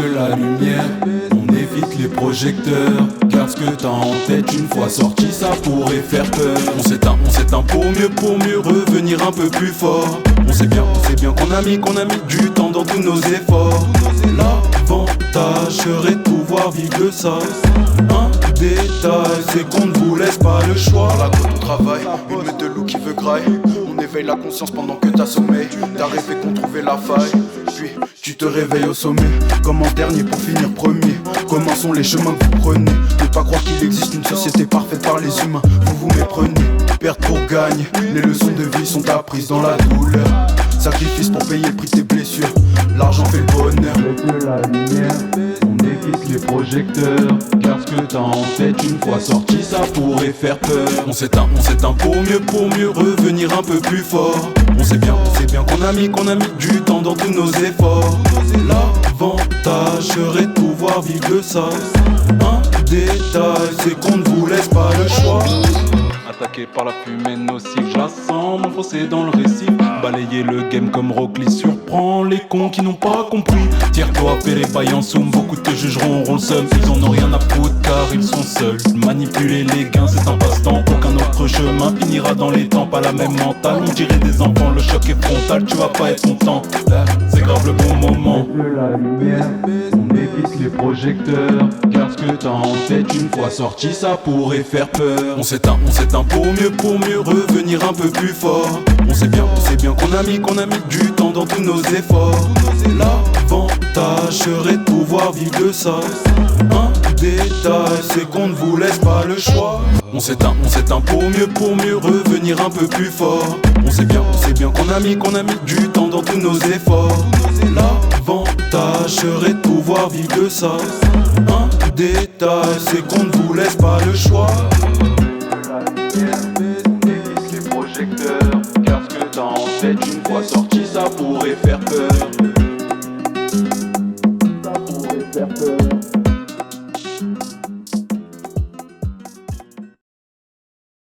la lumière, on évite les projecteurs. Garde ce que t'as en tête, une fois sorti ça pourrait faire peur. On s'éteint pour mieux revenir un peu plus fort. On sait bien qu'on a mis du temps dans tous nos efforts. L'avantage serait de pouvoir vivre de ça. Un détail, c'est qu'on ne vous laisse pas le choix. Par la côte on travaille, une meute de loup qui veut graille. On éveille la conscience pendant que t'as sommeil. T'as rêvé qu'on trouvait la faille, puis tu te réveilles au sommet. Commence dernier pour finir premier. Comment sont les chemins que vous prenez? Ne pas croire qu'il existe une société parfaite par les humains. Vous vous méprenez, perdre pour gagner. Les leçons de vie sont apprises dans la douleur. Sacrifice pour payer le prix de tes blessures. L'argent fait le bonheur. Avec la lumière, on évite les projecteurs. Garde ce que t'as en tête, une fois sorti ça pourrait faire peur. On s'éteint pour mieux revenir un peu plus fort. On sait bien qu'on a mis du temps dans tous nos efforts. L'avantage serait de pouvoir vivre de ça. Un détail, c'est qu'on ne vous laisse pas le choix. Attaqué par la fumée nocive, je la sens m'enfoncer dans le récif. Balayer le game comme Rock Lee surprend les cons qui n'ont pas compris. Tire-toi, Péré, en soum, beaucoup te jugeront, auront le seum. Ils en ont rien à foutre car ils sont seuls. Manipuler les gains c'est un passe-temps, aucun autre chemin finira dans les temps. Pas la même mentale, on dirait des enfants, le choc est frontal, tu vas pas être content. C'est grave le bon moment. De la lumière, on évite les projecteurs. Garde ce que t'as en tête, une fois sorti ça pourrait faire peur. On s'éteint pour mieux revenir un peu plus fort. On sait bien qu'on a mis du temps dans tous nos efforts. L'avantage serait de pouvoir vivre de ça. Un détail, c'est qu'on ne vous laisse pas le choix. On s'éteint pour mieux revenir un peu plus fort. On sait bien qu'on a mis du temps dans tous nos efforts. L'avantage serait de pouvoir vivre de ça. Un détail, c'est qu'on ne vous laisse pas le choix.